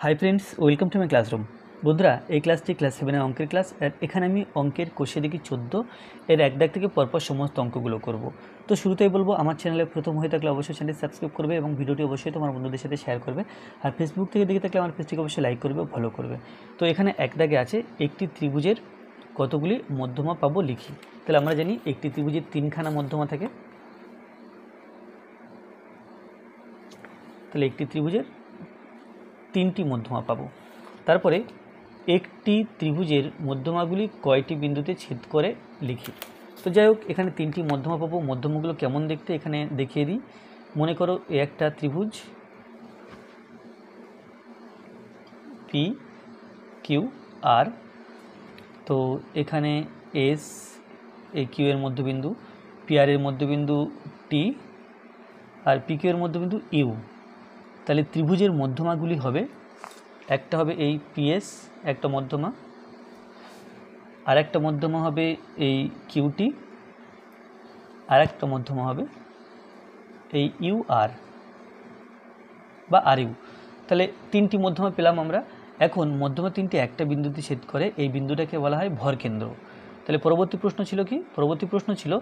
Hi friends, welcome to my classroom. বন্ধুরা, এই ক্লাসটি ক্লাস 7-এর অঙ্কের ক্লাস। এখানে আমি অঙ্কের কোষে দেখি 14 এর এক দাগ থেকে পরপর সমস্ত অঙ্কগুলো করব। তো শুরুতেই বলবো, আমার চ্যানেলে প্রথম হয়ে থাকলে অবশ্যই চ্যানেল সাবস্ক্রাইব করবে এবং ভিডিওটি অবশ্যই তোমার বন্ধুদের সাথে শেয়ার করবে। আর ফেসবুক থেকে দেখে থাকলে আমার পেজটিকে অবশ্যই লাইক করবে ও ফলো করবে। তো এখানে এক দাগে আছে একটি ত্রিভুজের কতগুলি মধ্যমা পাবো লিখি। তাহলে আমরা জানি একটি ত্রিভুজের তিনখানা মধ্যমা থাকে। তাহলে একটি ত্রিভুজের তিনটি মধ্যমা পাবো। তারপরে একটি ত্রিভুজের মধ্যমাগুলি কয়টি বিন্দুতে ছেদ করে লিখি। তো যাই হোক, এখানে তিনটি মধ্যমা পাবো। মধ্যমাগুলো কেমন দেখতে এখানে দেখিয়ে দিই। মনে করো এ একটা ত্রিভুজ পি কিউ আর। তো এখানে এস এ কিউ এর মধ্যবিন্দু, পি আর এর মধ্যবিন্দু টি, আর পি কিউ এর মধ্যবিন্দু ইউ। তাহলে ত্রিভুজের মধ্যমাগুলি হবে, একটা হবে এই পিএস একটা মধ্যমা, আর একটা মধ্যমা হবে এই কিউটি, আর একটা মধ্যমা হবে এই ইউ আর বা আর ইউ। তাহলে তিনটি মধ্যমা পেলাম আমরা। এখন মধ্যমা তিনটি একটা বিন্দুতে ছেদ করে, এই বিন্দুটাকে বলা হয় ভরকেন্দ্র। তাহলে পরবর্তী প্রশ্ন ছিল কি? পরবর্তী প্রশ্ন ছিল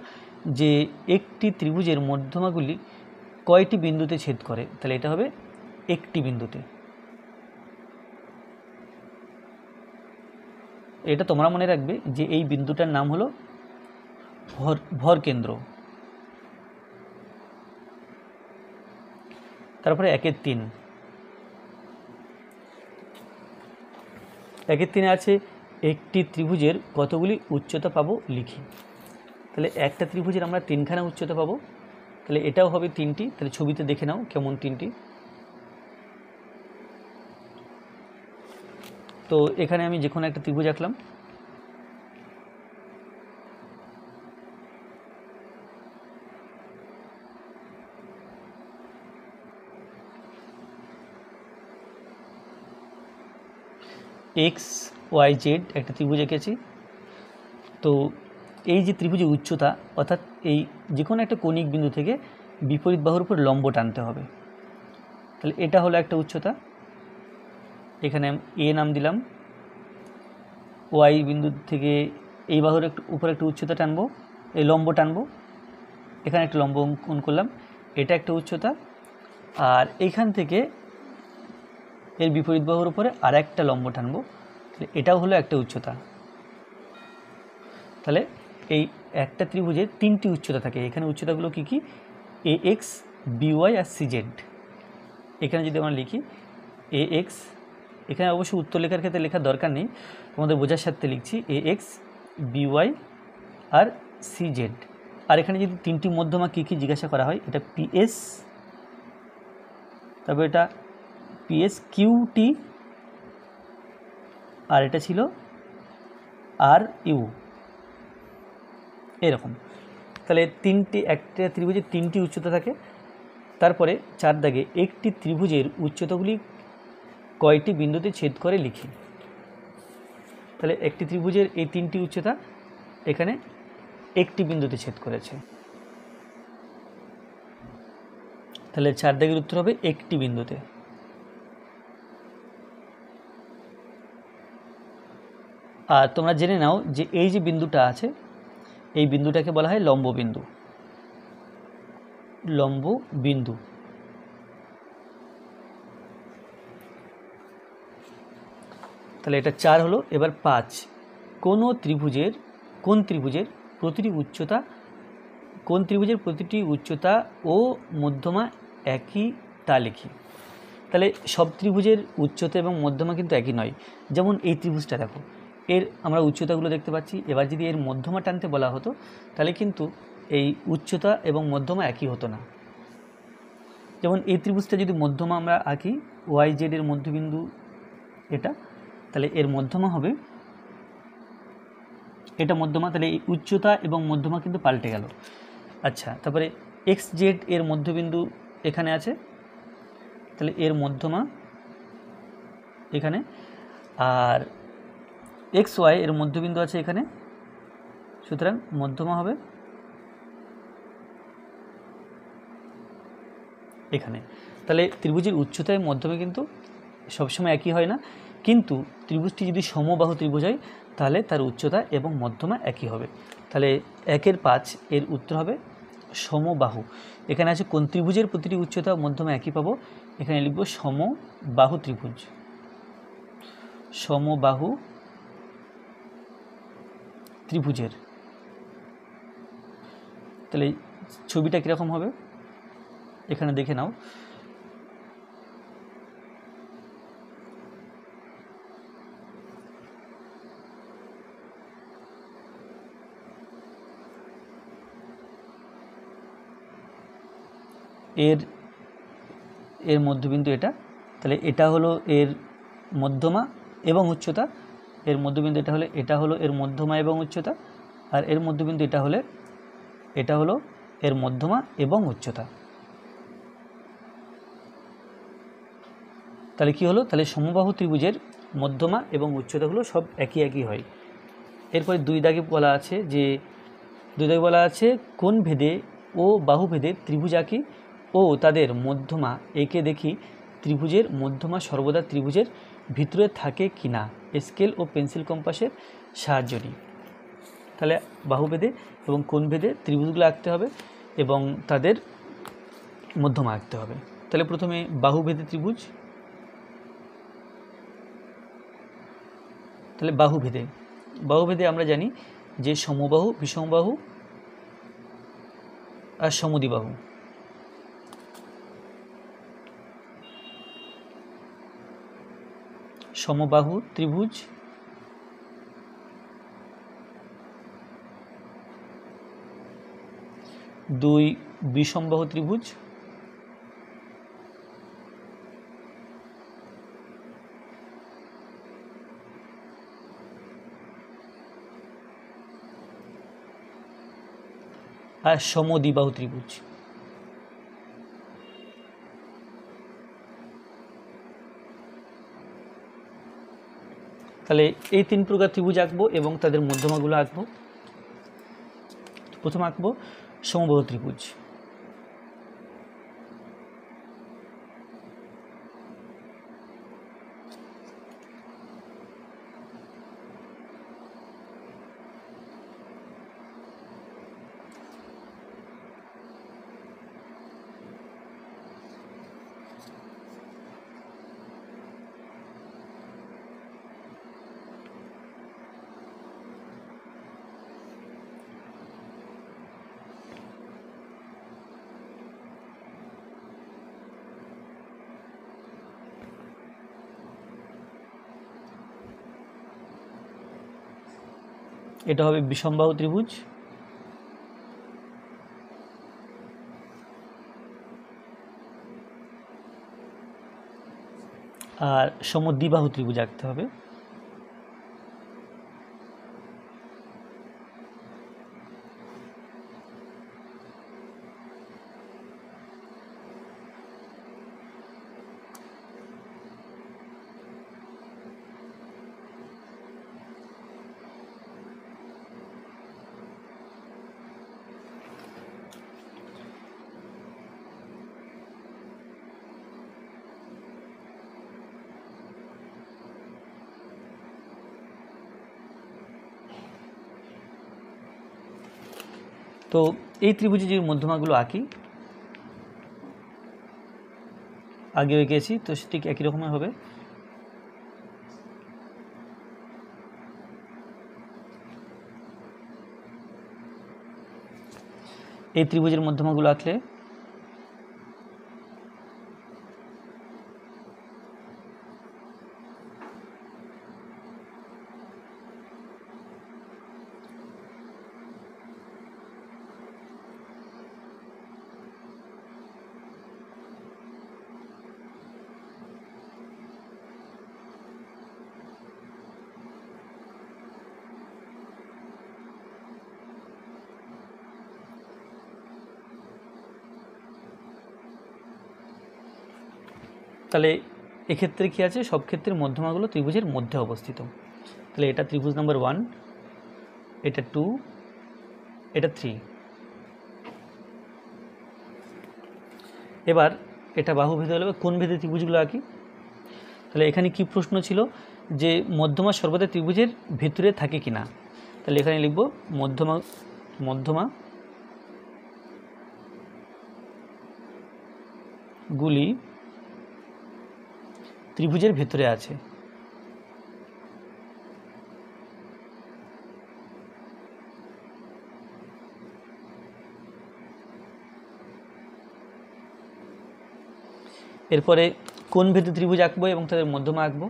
যে একটি ত্রিভুজের মধ্যমাগুলি কয়টি বিন্দুতে ছেদ করে। তাহলে এটা হবে একটি বিন্দুতে। এটা তোমরা মনে রাখবে যে এই বিন্দুটার নাম হলো ভরকেন্দ্র। তারপরে একের তিনে আছে একটি ত্রিভুজের কতগুলি উচ্চতা পাবো লিখি। তাহলে একটা ত্রিভুজের আমরা তিনখানা উচ্চতা পাবো। তাহলে এটাও হবে তিনটি। তাহলে ছবিতে দেখে নাও কেমন তিনটি। তো এখানে আমি যে কোনো একটা ত্রিভুজ আঁকলাম। এক্স ওয়াই জেড একটা ত্রিভুজ এঁকেছি। তো এই যে ত্রিভুজের উচ্চতা, অর্থাৎ এই যে কোনো একটা কৌণিক বিন্দু থেকে বিপরীত বাহুর উপর লম্ব টানতে হবে। তাহলে এটা হলো একটা উচ্চতা। এখানে এ নাম দিলাম। ওয়াই বিন্দু থেকে এই বাহুর উপর একটা উচ্চতা টানবো, এই লম্ব টানবো। এখানে একটা লম্ব অঙ্কন করলাম, এটা একটা উচ্চতা। আর এইখান থেকে এর বিপরীত বাহুর উপরে আর একটা লম্ব টানবো, এটাও হলো একটা উচ্চতা। তাহলে এই একটা ত্রিভুজের তিনটি উচ্চতা থাকে। এখানে উচ্চতাগুলো কি কি? এ এক্স, বি ওয়াই আর সি জেড। এখানে যদি আমরা লিখি এ এক্স, এখানে অবশ্যই উত্তর লেখার ক্ষেত্রে লেখার দরকার নেই, তোমাদের বোঝার সাথে লিখছি এ এক্স, বি ওয়াই আর সি জেড। আর এখানে যদি তিনটি মধ্যমা কী কী জিজ্ঞাসা করা হয়, এটা পিএস, তবে এটা পিএস কিউটি, আর এটা ছিল আর ইউ, এরকম। তাহলে একটা ত্রিভুজের তিনটি উচ্চতা থাকে। তারপরে চার দাগে একটি ত্রিভুজের উচ্চতাগুলি কয়টি বিন্দুতে ছেদ করে লিখি। তাহলে একটি ত্রিভুজের এই তিনটি উচ্চতা এখানে একটি বিন্দুতে ছেদ করেছে। তাহলে চার দাগের উত্তর হবে একটি বিন্দুতে। আর তোমরা জেনে নাও যে এই যে বিন্দুটা আছে, এই বিন্দুটাকে বলা হয় লম্ব বিন্দু। লম্ব বিন্দু। তাহলে এটা 4 হলো। এবার 5, কোন ত্রিভুজের প্রতিটি উচ্চতা ও মধ্যমা একই তা লিখি। তাহলে সব ত্রিভুজের উচ্চতা এবং মধ্যমা কিন্তু একই নয়। যেমন এই ত্রিভুজটা দেখো, এর আমরা উচ্চতাগুলো দেখতে পাচ্ছি। এবার যদি এর মধ্যমা টানতে বলা হতো, তাহলে কিন্তু এই উচ্চতা এবং মধ্যমা একই হতো না। যেমন এই ত্রিভুজটা যদি মধ্যমা আমরা আঁকি, ওয়াই জেড এর মধ্যবিন্দু এটা, তাহলে এর মধ্যমা হবে এটা মধ্যমা। তাহলে এই উচ্চতা এবং মধ্যমা কিন্তু পাল্টে গেল। আচ্ছা, তারপরে এক্স জেড এর মধ্যবিন্দু এখানে আছে, তাহলে এর মধ্যমা এখানে। আর এক্স ওয়াই এর মধ্যবিন্দু আছে এখানে, সুতরাং মধ্যমা হবে এখানে। তাহলে ত্রিভুজের উচ্চতায় মধ্যমে কিন্তু সবসময় একই হয় না, কিন্তু ত্রিভুজটি যদি সমবাহু ত্রিভুজ হয় তাহলে তার উচ্চতা এবং মধ্যমা একই হবে। তাহলে 1/5 এর উত্তর হবে সমবাহু। এখানে আছে কোন ত্রিভুজের প্রতিটি উচ্চতা মধ্যমা একই পাবো, এখানে লিখব সমবাহু ত্রিভুজ। সমবাহু ত্রিভুজের তাহলে ছবিটা কীরকম হবে এখানে দেখে নাও। এর এর মধ্যবিন্দু এটা, তাহলে এটা হলো এর মধ্যমা এবং উচ্চতা, এর মধ্যবিন্দু এটা হলো এর মধ্যমা এবং উচ্চতা, আর এর মধ্যবিন্দু এটা হলো এর মধ্যমা এবং উচ্চতা। তাহলে কি হলো, তাহলে সমবাহু ত্রিভুজের মধ্যমা এবং উচ্চতাগুলো সব একই হয়। এরপরে 2 দাগে বলা আছে কোন ভেদে ও বাহু ভেদে ত্রিভুজ আঁকি ও তাদের মধ্যমা এঁকে দেখি ত্রিভুজের মধ্যমা সর্বদা ত্রিভুজের ভিতরে থাকে কিনা স্কেল ও পেন্সিল কম্পাসের সাহায্য নিই। তাহলে বাহু ভেদে এবং কোন ভেদে ত্রিভুজগুলো আঁকতে হবে এবং তাদের মধ্যমা আঁকতে হবে। তাহলে প্রথমে বাহু ভেদে ত্রিভুজ, তাহলে বাহু ভেদে আমরা জানি যে সমবাহু, বিষমবাহু আর সমদ্বিবাহু। সমবাহু ত্রিভুজ দুই বিষমবাহু ত্রিভুজ আর সমদ্বিবাহু ত্রিভুজ। তাহলে এই 3 প্রকার ত্রিভুজ আঁকবো এবং তাদের মধ্যমাগুলো আঁকবো। প্রথম আঁকবো সমবাহু ত্রিভুজ। এটা হবে বিষমবাহু ত্রিভুজ, আর সমদ্বিবাহু ত্রিভুজ আঁকতে হবে। তো এই ত্রিভুজে যে মধ্যমাগুলো আঁকি আগে এঁকেছি, তো ঠিক একই রকমের হবে। এই ত্রিভুজের মধ্যমাগুলো আঁকলে তাহলে এক্ষেত্রে কী আছে, সব ক্ষেত্রে মধ্যমাগুলো ত্রিভুজের মধ্যে অবস্থিত। তাহলে এটা ত্রিভুজ নাম্বার 1, এটা 2, এটা 3। এবার এটা বাহু ভেদে হলে কোন ভেদে ত্রিভুজগুলো আঁকি। তাহলে এখানে কি প্রশ্ন ছিল যে মধ্যমা সর্বদা ত্রিভুজের ভিতরে থাকে কিনা, তাহলে এখানে লিখব মধ্যমা গুলি ত্রিভুজের ভেতরে আছে। এরপরে কোন ভেদে ত্রিভুজ আঁকবো এবং তাদের মধ্যমা আঁকবো।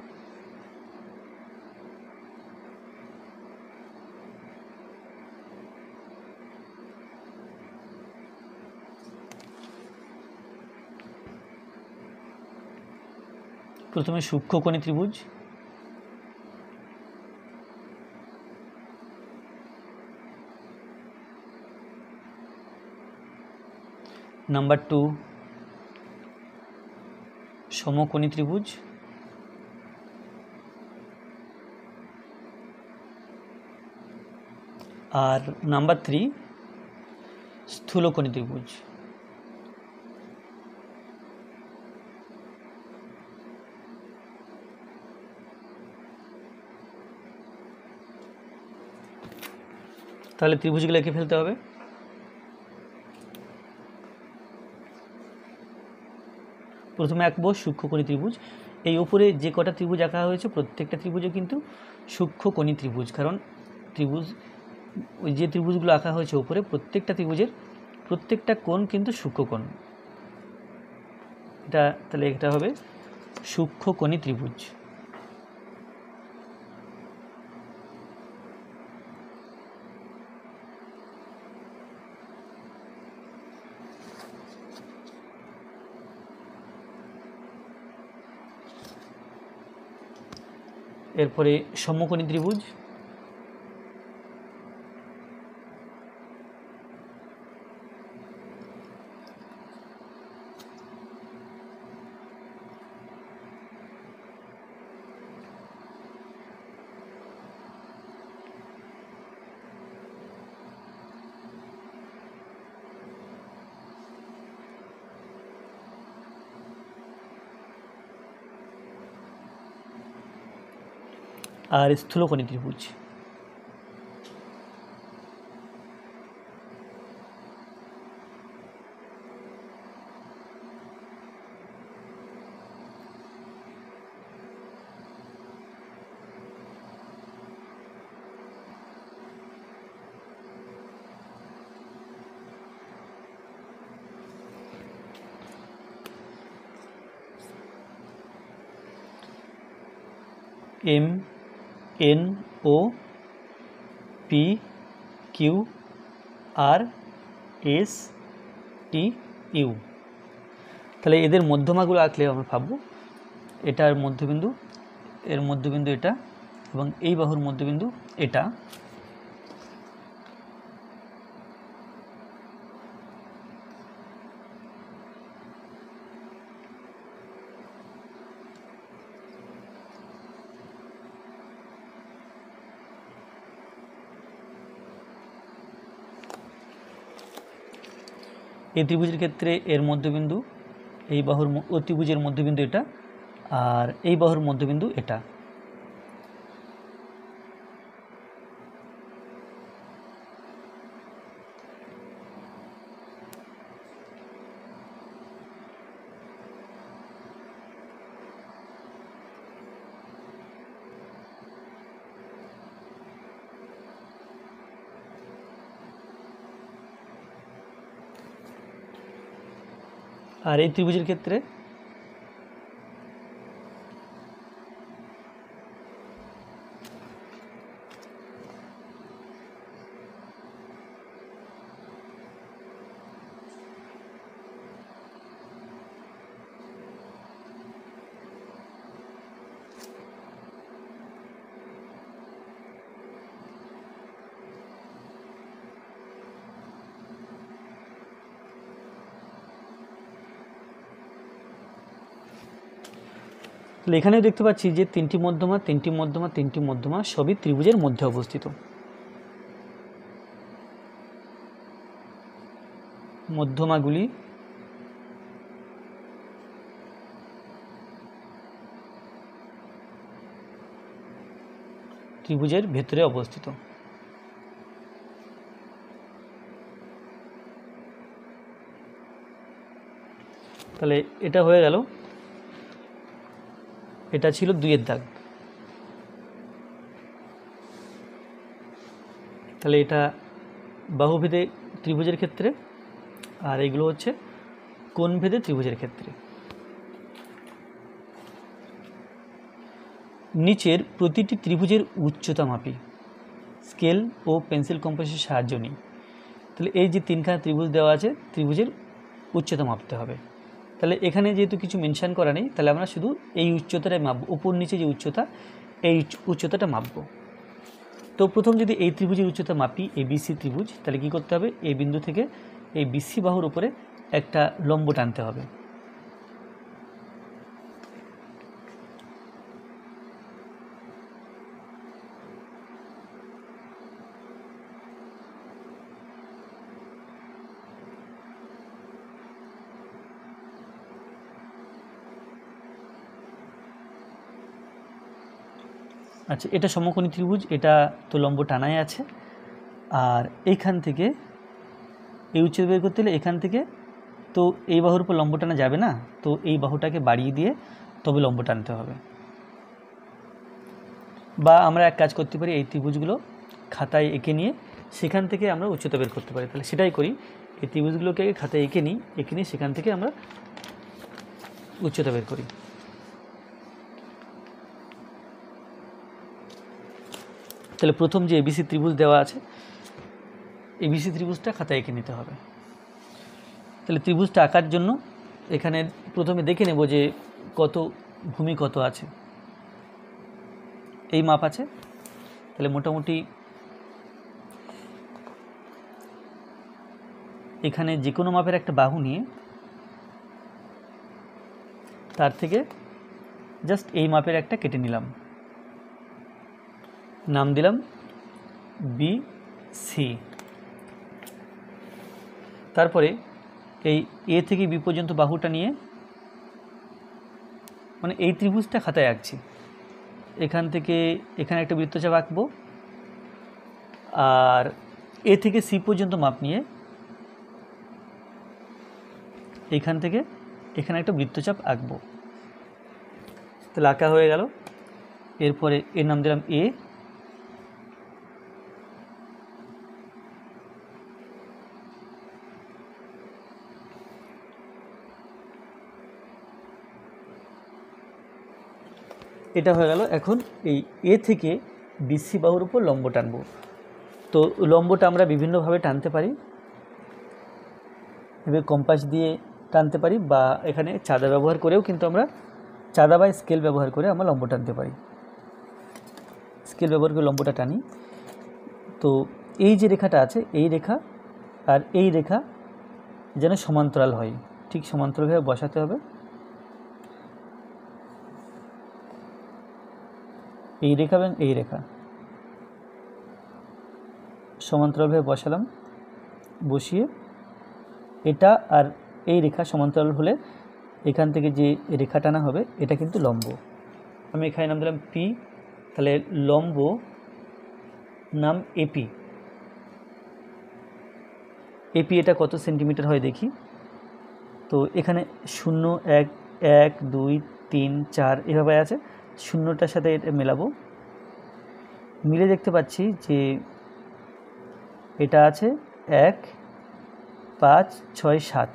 প্রথমে সূক্ষ্মকোণী ত্রিভুজ, নাম্বার 2 সমকোণী ত্রিভুজ, আর নাম্বার 3 স্থূলকোণী ত্রিভুজ। তাহলে ত্রিভুজগুলো এঁকে ফেলতে হবে। প্রথমে আঁকবো সূক্ষ্মকোণী ত্রিভুজ। এই উপরে যে কটা ত্রিভুজ আঁকা হয়েছে প্রত্যেকটা ত্রিভুজও কিন্তু সূক্ষ্মকোণী ত্রিভুজ, কারণ ত্রিভুজ ওই যে ত্রিভুজগুলো আঁকা হয়েছে উপরে প্রত্যেকটা ত্রিভুজের প্রত্যেকটা কোণ কিন্তু সূক্ষ্মকোণ। তাহলে এটা হবে সূক্ষ্মকোণী ত্রিভুজ। এরপরে সমকোণী ত্রিভুজ, আর স্থূলকোণী ত্রিভুজ। M N O P Q R S T U. তাহলে এদের মধ্যমাগুলো আঁকলে আমরা ভাববো এটার মধ্যবিন্দু, এর মধ্যবিন্দু এটা, এবং এই বাহুর মধ্যবিন্দু এটা। এই ত্রিভুজের ক্ষেত্রে এর মধ্যবিন্দু এই বাহুর ত্রিভুজের মধ্যবিন্দু এটা, আর এই বাহুর মধ্যবিন্দু এটা। আর এই ত্রিভুজের ক্ষেত্রে তাহলে এখানেও দেখতে পাচ্ছি যে তিনটি মধ্যমা সবই ত্রিভুজের মধ্যে অবস্থিত। মধ্যমাগুলি ত্রিভুজের ভেতরে অবস্থিত। তাহলে এটা হয়ে গেল, এটা ছিল 2-এর দাগ। তাহলে এটা বাহুভেদে ত্রিভুজের ক্ষেত্রে, আর এগুলো হচ্ছে কোণভেদে ত্রিভুজের ক্ষেত্রে। নিচের প্রতিটি ত্রিভুজের উচ্চতা মাপি, স্কেল ও পেন্সিল কম্পাসের সাহায্য নিই। তাহলে এই যে 3খানা ত্রিভুজ দেওয়া আছে, ত্রিভুজের উচ্চতা মাপতে হবে। তাহলে এখানে যেহেতু কিছু মেনশান করা নেই, তাহলে আমরা শুধু এই উচ্চতাটাই মাপব, উপর নিচে যে উচ্চতা, এই উচ্চতাটা মাপব। তো প্রথম যদি এই ত্রিভুজের উচ্চতা মাপি, ABC ত্রিভুজ, তাহলে কী করতে হবে, এই বিন্দু থেকে এই BC বাহুর উপরে একটা লম্ব টানতে হবে। আচ্ছা, এটা সমকোণী ত্রিভুজ, এটা তো লম্ব টানাই আছে। আর এইখান থেকে এই উচ্চতা বের করতে হলে এখান থেকে তো এই বাহুর উপর লম্ব টানা যাবে না, তো এই বাহুটাকে বাড়িয়ে দিয়ে তবে লম্ব টানতে হবে। বা আমরা এক কাজ করতে পারি, এই ত্রিভুজগুলো খাতায় এঁকে নিয়ে সেখান থেকে আমরা উচ্চতা বের করতে পারি। তাহলে সেটাই করি, এই ত্রিভুজগুলোকে খাতায় এঁকে নিয়ে সেখান থেকে আমরা উচ্চতা বের করি। তাহলে প্রথম যে ABC ত্রিভুজ দেওয়া আছে, ABC ত্রিভুজটা খাতায় এঁকে নিতে হবে। তাহলে ত্রিভুজটা আঁকার জন্য এখানে প্রথমে দেখে নেব যে কত ভূমি কত আছে। এই মাপ আছে, তাহলে মোটামুটি এখানে যে কোনো মাপের একটা বাহু নিয়ে তার থেকে জাস্ট এই মাপের একটা কেটে নিলাম, নাম দিলাম BC। তারপরে এই A থেকে B পর্যন্ত বাহুটা নিয়ে, মানে এই ত্রিভুজটা খাতায় আঁকছি, এখান থেকে এখানে একটা বৃত্তচাপ আঁকবো, আর A থেকে C পর্যন্ত মাপ নিয়ে এখান থেকে এখানে একটা বৃত্তচাপ আঁকবো। তাহলে আঁকা হয়ে গেল। এরপরে এর নাম দিলাম A। এটা হয়ে গেল। এখন এই A থেকে BC বাহুর উপর লম্ব টানবো। তো লম্বটা আমরা বিভিন্নভাবে টানতে পারি, এভাবে কম্পাস দিয়ে টানতে পারি, বা এখানে চাঁদা ব্যবহার করেও কিন্তু আমরা চাঁদা বা স্কেল ব্যবহার করে আমরা লম্ব টানতে পারি। স্কেল ব্যবহার করে লম্বটা টানি। তো এই যে রেখাটা আছে, এই রেখা আর এই রেখা যেন সমান্তরাল হয়, ঠিক সমান্তরালভাবে বসাতে হবে। এই রেখা এবং এই রেখা সমান্তরালভাবে বসালাম, বসিয়ে এটা আর এই রেখা সমান্তরাল হলে এখান থেকে যে রেখা টানা হবে এটা কিন্তু লম্ব। আমি এখানে নাম দিলাম P। তাহলে লম্ব নাম AP। এটা কত সেন্টিমিটার হয় দেখি। তো এখানে 0, 1, 1, 2, 3, 4 এভাবে আছে, শূন্যটার সাথে এটা মেলাবো, মিলে দেখতে পাচ্ছি যে এটা আছে 1, 5, 6, 7।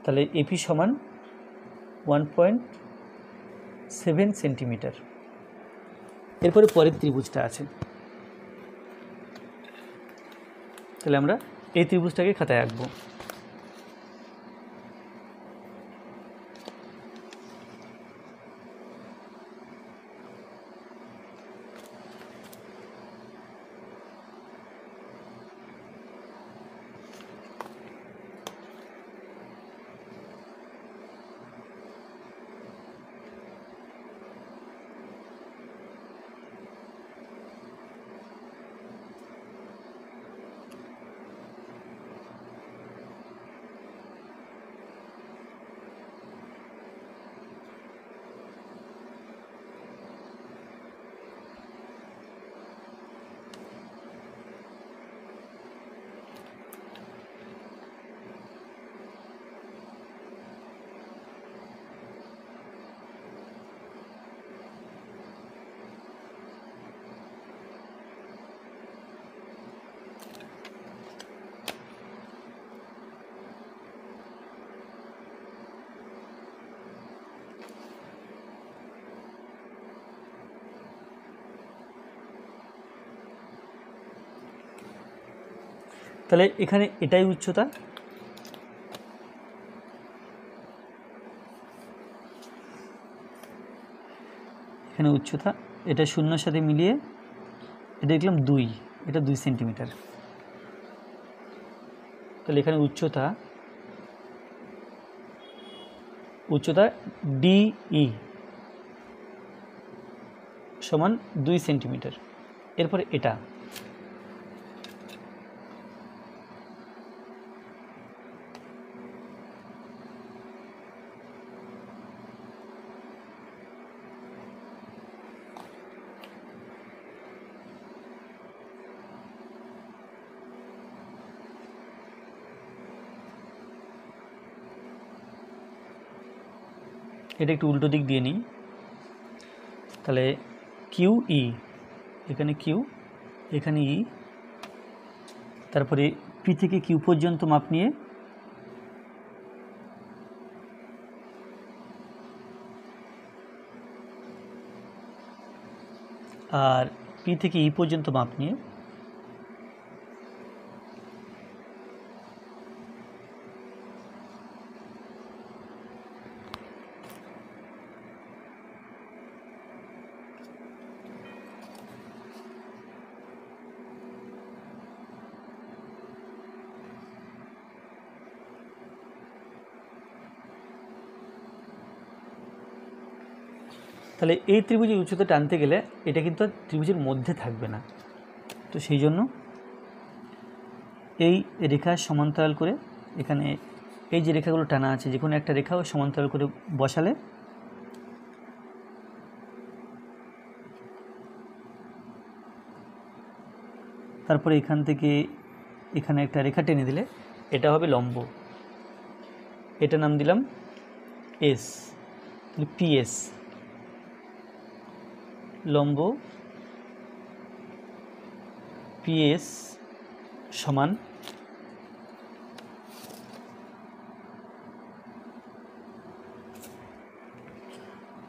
তাহলে AP সমান 1.7 সেন্টিমিটার। এরপরে পরের ত্রিভুজটা আছে, তাহলে আমরা এই ত্রিভুজটাকে খাতায় আঁকবো। তাহলে এখানে এটাই উচ্চতা, এখানে উচ্চতা, এটা শূন্যর সাথে মিলিয়ে এটা দেখলাম 2, এটা 2 সেন্টিমিটার। তাহলে এখানে উচ্চতা ডিই সমান 2 সেন্টিমিটার। এরপরে এটা এটা একটু উল্টো দিক দিয়ে নিই। তাহলে কিউ ই, এখানে কিউ, এখানে ই, তারপরে পি থেকে কিউ পর্যন্ত মাপ নিয়ে আর পি থেকে ই পর্যন্ত মাপ নিয়ে তাহলে এই ত্রিভুজের উচ্চতা টানতে গেলে এটা কিন্তু আর ত্রিভুজের মধ্যে থাকবে না। তো সেই জন্য এই রেখার সমান্তরাল করে এখানে এই যে রেখাগুলো টানা আছে যে কোনো একটা রেখাও সমান্তরাল করে বসালে তারপরে এখান থেকে এখানে একটা রেখা টেনে দিলে এটা হবে লম্ব, এটা নাম দিলাম এস, তাহলে পিএস, লম্ব পিএস সমান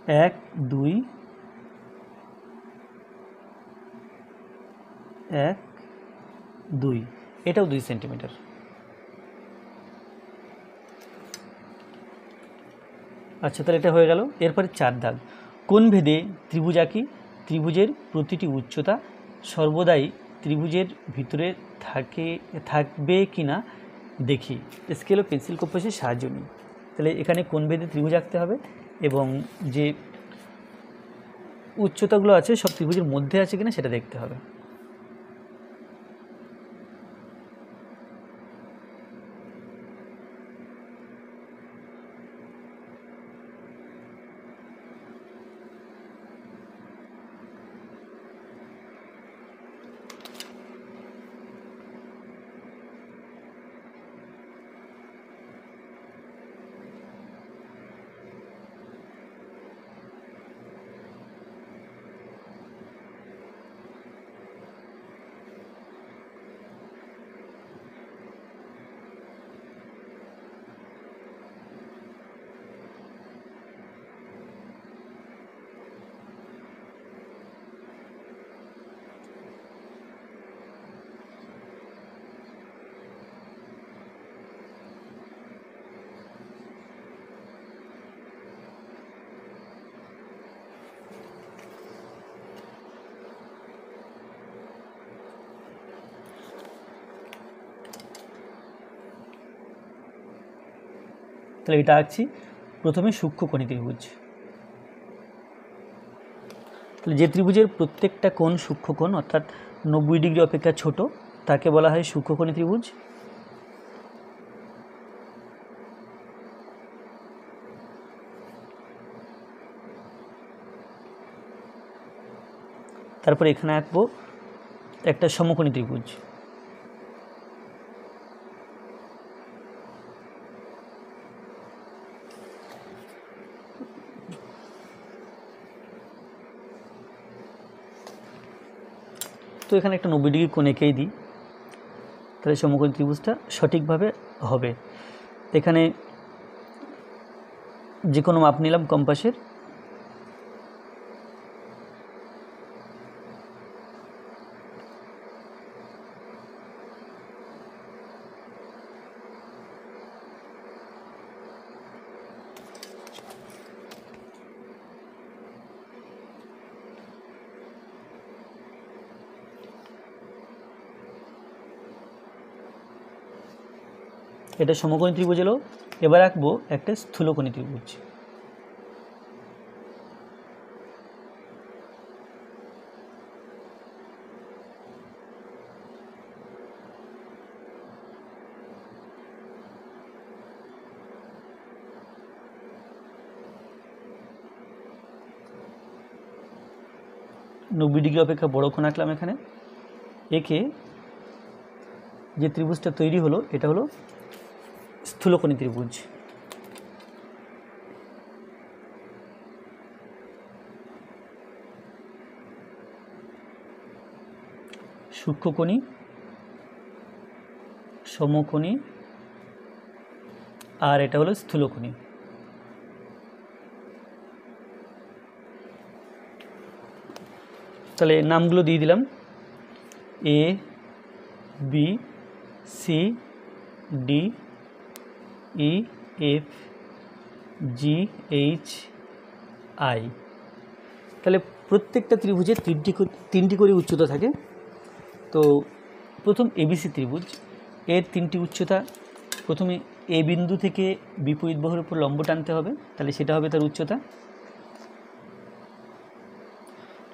1, 2, 1, 2, এটাও 2 সেন্টিমিটার। আচ্ছা, তাহলে এটা হয়ে গেল। এরপরে 4 দাগ, কোন ভেদে ত্রিভুজ আঁকি, ত্রিভুজের প্রতিটি উচ্চতা সর্বদাই ত্রিভুজের ভিতরে থাকবে কি না দেখি, স্কেল ও পেন্সিল কম্পাসের সাহায্য নিই। তাহলে এখানে কোন ভেদে ত্রিভুজ আঁকতে হবে এবং যে উচ্চতাগুলো আছে সব ত্রিভুজের মধ্যে আছে কিনা সেটা দেখতে হবে। তাহলে এটা আঁকছি প্রথমে সূক্ষ্মকোণী ত্রিভুজ। তাহলে যে ত্রিভুজের প্রত্যেকটা কোণ সূক্ষ্মকোণ অর্থাৎ 90 ডিগ্রি অপেক্ষা ছোট তাকে বলা হয় সূক্ষ্মকোণী ত্রিভুজ। তারপরে এখানে আঁকবো একটা সমকোণী ত্রিভুজ। তো এখানে একটা 90 ডিগ্রি কোণ এঁকেই দিই, তাহলে সমকোণী ত্রিভুজটা সঠিকভাবে হবে। এখানে যে কোনো মাপ নিলাম কম্পাসের, এটা সমকোণী ত্রিভুজ হলো। এবার আঁকবো একটা স্থূলকোণী ত্রিভুজ। নব্বই ডিগ্রি অপেক্ষা বড় কোণ আঁকলাম এখানে। একে যে ত্রিভুজটা তৈরি হলো এটা হলো স্থূলকোণী ত্রিভুজ। সূক্ষ্মকোণী, সমকোণী, আর এটা হলো স্থূলকোণী। তাহলে নামগুলো দিয়ে দিলাম, A, B, C, D, E, F, G, H, I. তাহলে প্রত্যেকটা ত্রিভুজের তিনটি করে উচ্চতা থাকে। তো প্রথম এবিসি ত্রিভুজ, এর তিনটি উচ্চতা। প্রথমে এ বিন্দু থেকে বিপরীত বাহুর উপর লম্ব টানতে হবে, তাহলে সেটা হবে তার উচ্চতা।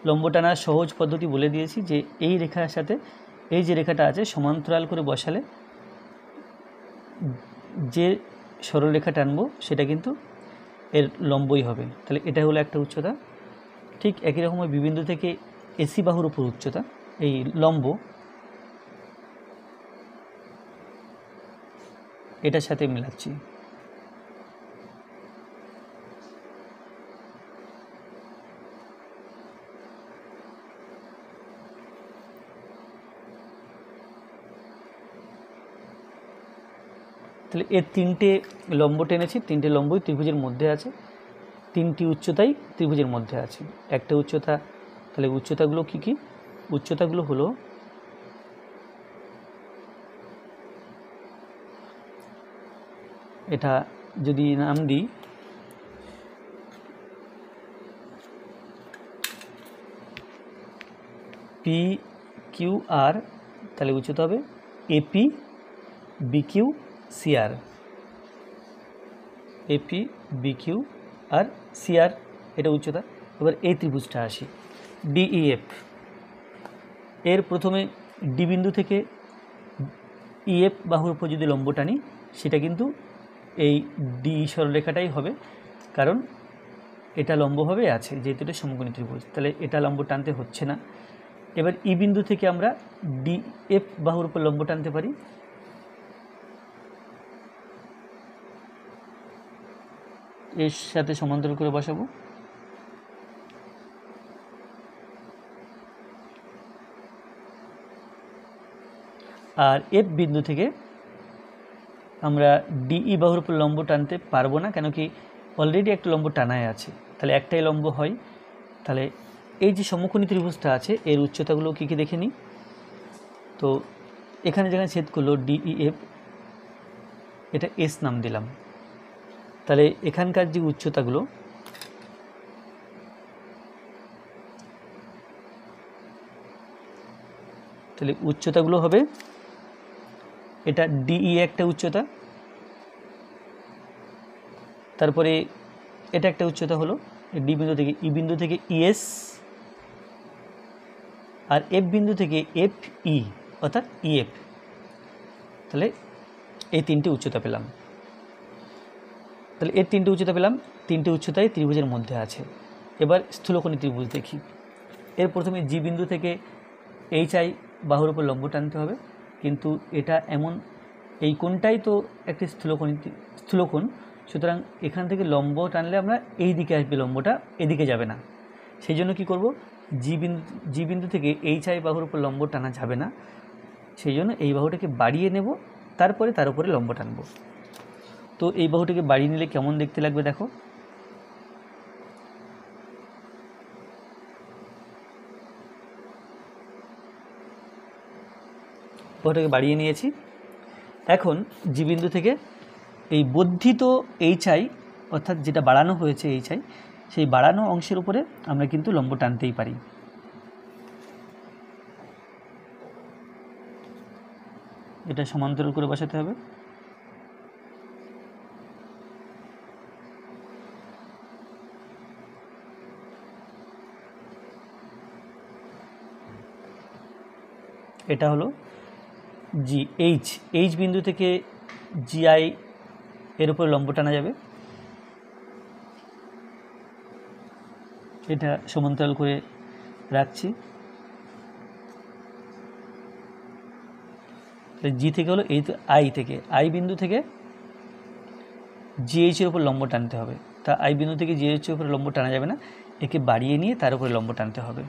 লম্ব টানার সহজ পদ্ধতি বলে দিয়েছি, যে এই রেখার সাথে এই যে রেখাটা আছে সমান্তরাল করে বসালে যে সরলরেখা টানবো সেটা কিন্তু এর লম্বই হবে। তাহলে এটা হলো একটা উচ্চতা। ঠিক একই রকমভাবে বিবিন্দু থেকে এসি বাহুর উপর উচ্চতা, এই লম্ব এটার সাথে মেলাচ্ছি। তাহলে এর তিনটে লম্ব টেনেছি, তিনটে লম্বই ত্রিভুজের মধ্যে আছে, তিনটি উচ্চতাই ত্রিভুজের মধ্যে আছে। একটা উচ্চতা, তাহলে উচ্চতাগুলো কি কি? উচ্চতাগুলো হলো এটা যদি নাম দিই পি কিউ আর, তাহলে উচ্চতা হবে AP BQ CR. AP BQ আর সিআর, এটা উচ্চতা। এবার এই ত্রিভুজটা আসি, ডিইএফ। এর প্রথমে ডি বিন্দু থেকে ইএফ বাহুর উপর যদি লম্ব টানি সেটা কিন্তু এই ডি সরলরেখাটাই হবে, কারণ এটা লম্বভাবে আছে, যেহেতু এটা সমকোণী ত্রিভুজ, তাহলে এটা লম্ব টানতে হচ্ছে না। এবার ই বিন্দু থেকে আমরা ডিএফ বাহুর উপর লম্ব টানতে পারি। এর সাথে সমান্তরাল করে বসাবো। আর এফ বিন্দু থেকে আমরা ডিই বাহুর উপর লম্ব টানতে পারবো না, কেন কি অলরেডি একটা লম্ব টানায় আছে, তাহলে একটাই লম্ব হয়। তাহলে এই যে সমকোণী ত্রিভুজটা আছে এর উচ্চতাগুলো কী কী দেখে নিই। তো এখানে যেখানে ছেদ করলো ডিইএফ, এটা এস নাম দিলাম। তাহলে এখানকার যে উচ্চতাগুলো, তাহলে উচ্চতাগুলো হবে, এটা ডিই একটা উচ্চতা, তারপরে এটা একটা উচ্চতা হলো ডি বিন্দু থেকে ই বিন্দু থেকে ইএস, আর এফ বিন্দু থেকে এফ ই অর্থাৎ ইএফ। তাহলে এই তিনটি উচ্চতা পেলাম। তাহলে এর তিনটি উচ্চতা পেলাম, তিনটি উচ্চতাই ত্রিভুজের মধ্যে আছে। এবার স্থূলকোণী ত্রিভুজ দেখি। এর প্রথমে জি বিন্দু থেকে এইচ আই বাহুর উপর লম্ব টানতে হবে, কিন্তু এটা এমন এই কোণটাই তো একটি স্থূলকোণ, সুতরাং এখান থেকে লম্ব টানলে আমরা এই দিকে আসবে, লম্বটা এদিকে যাবে না। সেই জন্য কী করব, জি বিন্দু থেকে এইচ আই বাহুর উপর লম্ব টানা যাবে না, সেই জন্য এই বাহুটাকে বাড়িয়ে নেব, তারপরে তার উপরে লম্ব টানব। তো এই বাহুটাকে বাড়িয়ে নিলে কেমন দেখতে লাগবে দেখো। বাহুটাকে বাড়িয়ে নিয়েছি। এখন জি বিন্দু থেকে এই বর্ধিত এইচ আই অর্থাৎ যেটা বাড়ানো হয়েছে এইচ আই, সেই বাড়ানো অংশের উপরে আমরা কিন্তু লম্ব টানতেই পারি। এটা সমান্তরাল করে বসাতে হবে। এটা হলো জি। এইচ বিন্দু থেকে জিআই এর উপরে লম্ব টানা যাবে, এটা সমান্তরাল করে রাখছি। জি থেকে হলো এই আই বিন্দু থেকে জিএইচ এর উপর লম্ব টানতে হবে। তা আই বিন্দু থেকে জিএইচ এর উপরে লম্ব টানা যাবে না, একে বাড়িয়ে নিয়ে তার উপরে লম্ব টানতে হবে।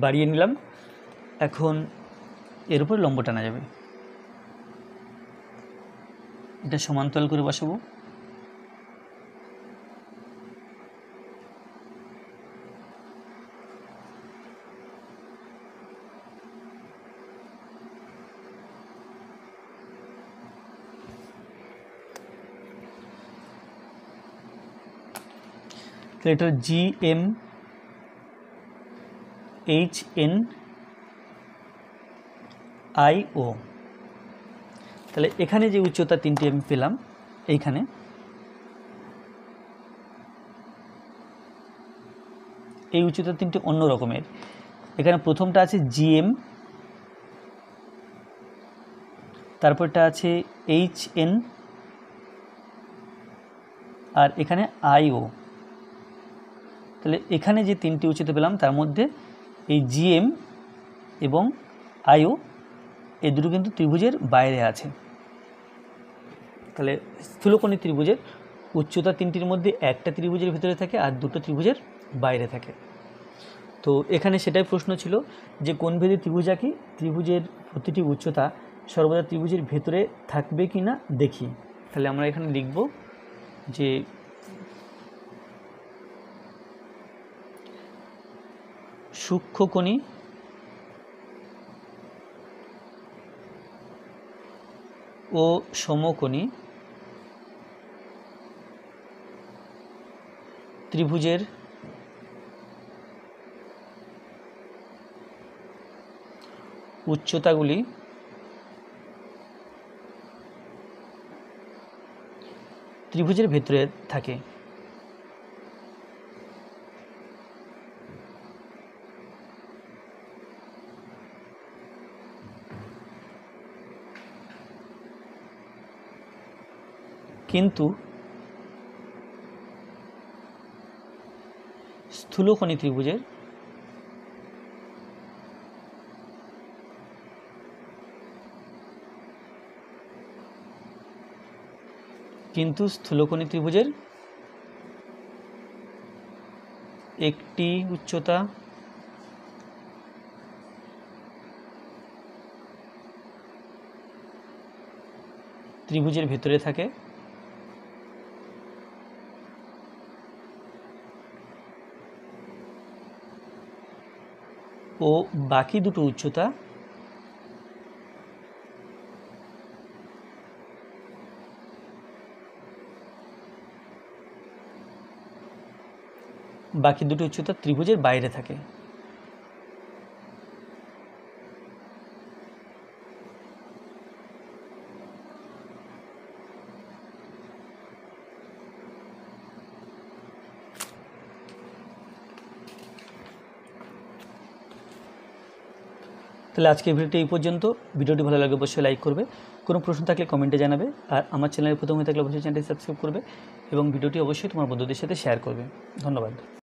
বাড়িয়ে নিলাম, এখন এর উপর লম্ব টানা যাবে। এটা সমান্তরাল করে বসাবো। এটা G M H N I O. তাহলে এখানে যে উচ্চতা 3টি আমি পেলাম, এইখানে এই উচ্চতা 3টি অন্য রকমের। এখানে প্রথমটা আছে জিএম, তারপরটা আছে এইচ এন, আর এখানে আইও। তাহলে এখানে যে 3টি উচ্চতা পেলাম তার মধ্যে এই জিএম এবং আইও এই দুটো কিন্তু ত্রিভুজের বাইরে আছে। তাহলে স্থূলকোণী ত্রিভুজের উচ্চতা 3টির মধ্যে একটা ত্রিভুজের ভিতরে থাকে আর দুটো ত্রিভুজের বাইরে থাকে। তো এখানে সেটাই প্রশ্ন ছিল যে কোণভেদী ত্রিভুজ আঁকি, ত্রিভুজের প্রতিটি উচ্চতা সর্বদা ত্রিভুজের ভেতরে থাকবে কি না দেখি। তাহলে আমরা এখানে লিখব যে সূক্ষ্মকোণী ও সমকোণী ত্রিভুজের উচ্চতাগুলি ত্রিভুজের ভেতরে থাকে। কিন্তু স্থূলকোণী ত্রিভুজের একটি উচ্চতা ত্রিভুজের ভেতরে থাকে ও বাকি দুটো উচ্চতা ত্রিভুজের বাইরে থাকে। তাহলে আজকের ভিডিওটি এই পর্যন্ত। ভিডিওটি ভালো লাগলে অবশ্যই লাইক করবে, কোনো প্রশ্ন থাকলে কমেন্টে জানাবে, আর আমার চ্যানেলে প্রথম হয়ে থাকলে অবশ্যই চ্যানেলটি সাবস্ক্রাইব করবে এবং ভিডিওটি অবশ্যই তোমার বন্ধুদের সাথে শেয়ার করবে। ধন্যবাদ।